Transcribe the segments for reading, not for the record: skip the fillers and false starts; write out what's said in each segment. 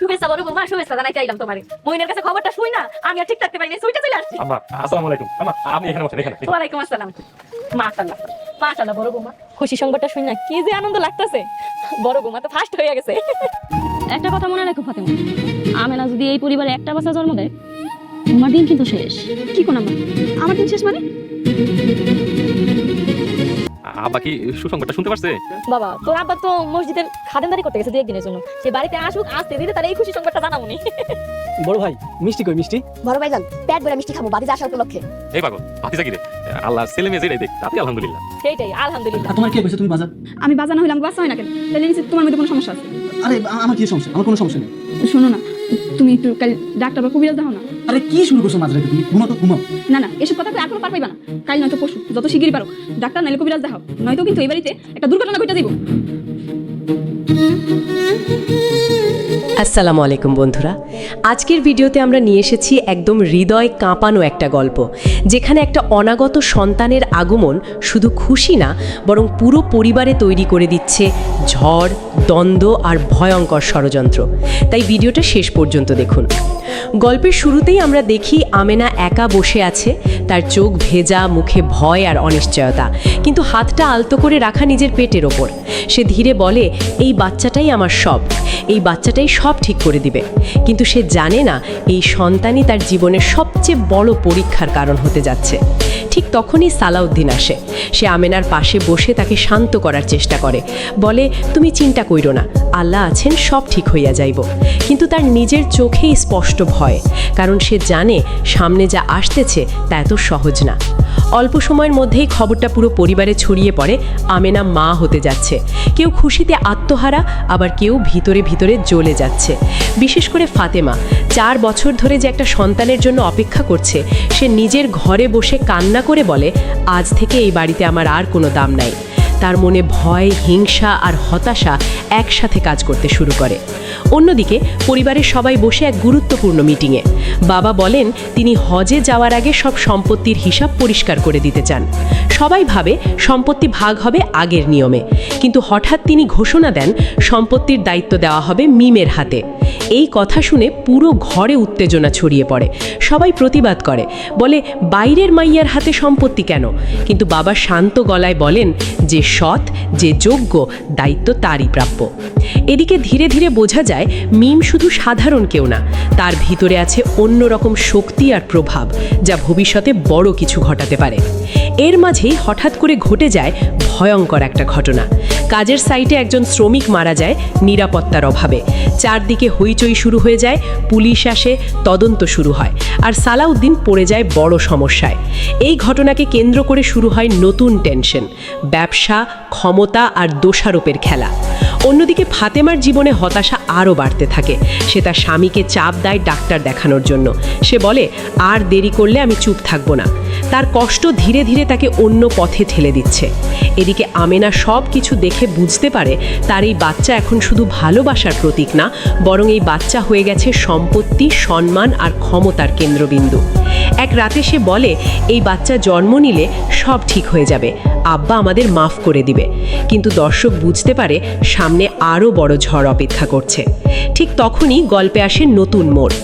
শুভেচ্ছা বড় বৌমা, শুভেচ্ছা জানাইতে আইলাম তোমারে। মইনের কাছে খবরটা শুই না আমি আর ঠিক থাকতে পারি না, সুইটা চলে আসছি। আম্মা আসসালামু আলাইকুম। আম্মা আপনি এখানে বসেন, এখানে। ওয়ালাইকুম আসসালাম। মাশাআল্লাহ মাশাআল্লাহ বড় বৌমা, খুশি সংবাদটা শুই না কি যে আনন্দ লাগতেছে। বড় বৌমা তো ফার্স্ট হয়ে গেছে। একটা কথা মনে রাখো ফাতেমা, আমেনা যদি এই পরিবারে একটা বাচ্চা জন্ম দেয় তোমার দিন কিন্তু শেষ। কি কোন আমার আমার দিন শেষ মানে? আব্বা কি সুসংবাদটা শুনতে পারছে? বাবা তোর আব্বা তো মসজিদের খাদেমদারি করতে গেছে 2 দিনের জন্য, সে বাড়িতে আসুক, আসতে দিতে তার এই খুশি সংবাদটা জানাবনি। বড় ভাই মিষ্টি কই মিষ্টি? বড় ভাইজান পেট ভরে মিষ্টি খাবো বাড়িতে আসার উপলক্ষে। এই পাগল ভাতিজা কি রে? আল্লাহর ছেলে মেয়ে যেটাই দেখ তাতে আলহামদুলিল্লাহ। সেইটাই আলহামদুলিল্লাহ। আর তোমার কি কইছো তুমি বাজার? আমি বাজা না হইলাম বাচ্চা হয় না কেন? তাহলে নিশ্চিত তোমার মধ্যে কোনো সমস্যা আছে। আরে আমার কি সমস্যা? আমার কোনো সমস্যা নেই। শোনো না, তুমি একটু কাল ডাক্তার বা কবিরাজ দাও না। আরে কি শুরু করছো মাঝরাতে তুমি? ঘুমাও তো ঘুমাও। না না, এসব কথা তো এখনো পার পাইবা না। কাল নয়তো পরশু যত শিগগিরই পারো ডাক্তার নাইলে কবিরাজ দেখাও, নয়তো কিন্তু এই বাড়িতে একটা দুর্ঘটনা ঘটে যাইব। আসসালামু আলাইকুম বন্ধুরা, আজকের ভিডিওতে আমরা নিয়ে এসেছি একদম হৃদয় কাঁপানো একটা গল্প, যেখানে একটা অনাগত সন্তানের আগমন শুধু খুশি না, বরং পুরো পরিবারে তৈরি করে দিচ্ছে ঝড়, দ্বন্দ্ব আর ভয়ঙ্কর ষড়যন্ত্র। তাই ভিডিওটা শেষ পর্যন্ত দেখুন। গল্পের শুরুতেই আমরা দেখি আমেনা একা বসে আছে, তার চোখ ভেজা, মুখে ভয় আর অনিশ্চয়তা, কিন্তু হাতটা আলতো করে রাখা নিজের পেটের ওপর। সে ধীরে বলে, এই বাচ্চাটাই আমার সব, এই বাচ্চাটাই সব ঠিক করে দিবে। কিন্তু সে জানে না এই সন্তানই তার জীবনের সবচেয়ে বড় পরীক্ষার কারণ হতে যাচ্ছে। ঠিক তখনই সালাউদ্দিন আসে। সে আমেনার পাশে বসে তাকে শান্ত করার চেষ্টা করে, বলে, তুমি চিন্তা কইরো না, আল্লাহ আছেন, সব ঠিক হইয়া যাইব। কিন্তু তার নিজের চোখেই স্পষ্ট ভয়, কারণ সে জানে সামনে যা আসতেছে তা এত সহজ না। অল্প সময়ের মধ্যেই খবরটা পুরো পরিবারে ছড়িয়ে পড়ে, আমেনা মা হতে যাচ্ছে। কেউ খুশিতে আত্মহারা, আবার কেউ ভিতরে ভিতরে জ্বলে যাচ্ছে। বিশেষ করে ফাতেমা 4 বছর ধরে যে একটা সন্তানের জন্য অপেক্ষা করছে, সে নিজের ঘরে বসে কান্না করে বলে, আজ থেকে এই বাড়িতে আমার আর কোনো দাম নাই। তার মনে ভয়, হিংসা আর হতাশা একসাথে কাজ করতে শুরু করে। অন্যদিকে পরিবারের সবাই বসে এক গুরুত্বপূর্ণ মিটিংয়ে। বাবা বলেন তিনি হজে যাওয়ার আগে সব সম্পত্তির হিসাব পরিষ্কার করে দিতে চান। সবাই ভাবে সম্পত্তি ভাগ হবে আগের নিয়মে, কিন্তু হঠাৎ তিনি ঘোষণা দেন সম্পত্তির দায়িত্ব দেওয়া হবে মিমের হাতে। এই কথা শুনে পুরো ঘরে উত্তেজনা ছড়িয়ে পড়ে। সবাই প্রতিবাদ করে, বলে বাইরের মাইয়ার হাতে সম্পত্তি কেন? কিন্তু বাবা শান্ত গলায় বলেন, যে সৎ, যে যোগ্য, দায়িত্ব তারই প্রাপ্য। এদিকে ধীরে ধীরে বোঝা যায় মিম শুধু সাধারণ কেউ না, তার ভিতরে আছে অন্যরকম শক্তি আর প্রভাব, যা ভবিষ্যতে বড় কিছু ঘটাতে পারে। এর মাঝেই হঠাৎ করে ঘটে যায় ভয়ঙ্কর একটা ঘটনা। কাজের সাইটে একজন শ্রমিক মারা যায় নিরাপত্তার অভাবে। চারদিকে হইচই শুরু হয়ে যায়, পুলিশ আসে, তদন্ত শুরু হয়, আর সালাউদ্দিন পড়ে যায় বড় সমস্যায়। এই ঘটনাকে কেন্দ্র করে শুরু হয় নতুন টেনশন, ব্যবসা, ক্ষমতা আর দোষারোপের খেলা। অন্যদিকে ফাতেমার জীবনে হতাশা আরও বাড়তে থাকে। সে তার স্বামীকে চাপ দেয় ডাক্তার দেখানোর জন্য। সে বলে, আর দেরি করলে আমি চুপ থাকবো না। তার কষ্ট ধীরে ধীরে তাকে অন্য পথে ঠেলে দিচ্ছে। এদিকে আমেনা সব কিছু দেখে বুঝতে পারে তার এই বাচ্চা এখন শুধু ভালোবাসার প্রতীক না, বরং এই বাচ্চা হয়ে গেছে সম্পত্তি, সম্মান আর ক্ষমতার কেন্দ্রবিন্দু। এক রাতে সে বলে, এই বাচ্চা জন্ম নিলে সব ঠিক হয়ে যাবে, আব্বা আমাদের মাফ করে দিবে। কিন্তু দর্শক বুঝতে পারে সামনে আরও বড় ঝড় অপেক্ষা করছে। ঠিক তখনই গল্পে আসে নতুন মোড়।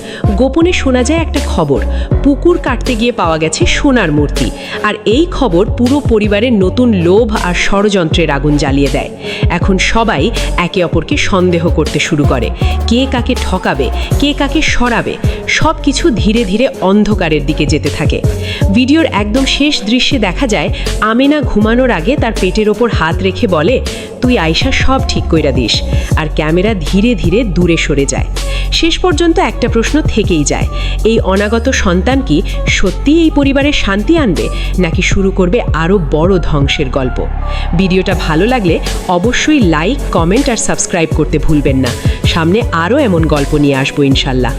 গোপনে শোনা যায় একটা খবর, পুকুর কাটতে গিয়ে পাওয়া গেছে সোনার মূর্তি। আর এই খবর পুরো পরিবারের নতুন লোভ আর ষড়যন্ত্রের আগুন জ্বালিয়ে দেয়। এখন সবাই একে অপরকে সন্দেহ করতে শুরু করে, কে কাকে ঠকাবে, কে কাকে সরাবে। সব কিছু ধীরে ধীরে অন্ধকারের দিকে যেতে থাকে। ভিডিওর একদম শেষ দৃশ্যে দেখা যায় আমেনা ঘুমানোর আগে তার পেটের ওপর হাত রেখে বলে, তুই আয়শা সব ঠিক কইরা দিস। আর ক্যামেরা ধীরে ধীরে দূরে সরে যায়। শেষ পর্যন্ত একটা প্রশ্ন থেকেই যায়, এই অনাগত সন্তান কি সত্যি এই পরিবারের শান্তি আনবে, নাকি শুরু করবে আরও বড় ধ্বংসের গল্প? ভিডিওটা ভালো লাগলে অবশ্যই লাইক, কমেন্ট আর সাবস্ক্রাইব করতে ভুলবেন না। সামনে আরও এমন গল্প নিয়ে আসবো ইনশাল্লাহ।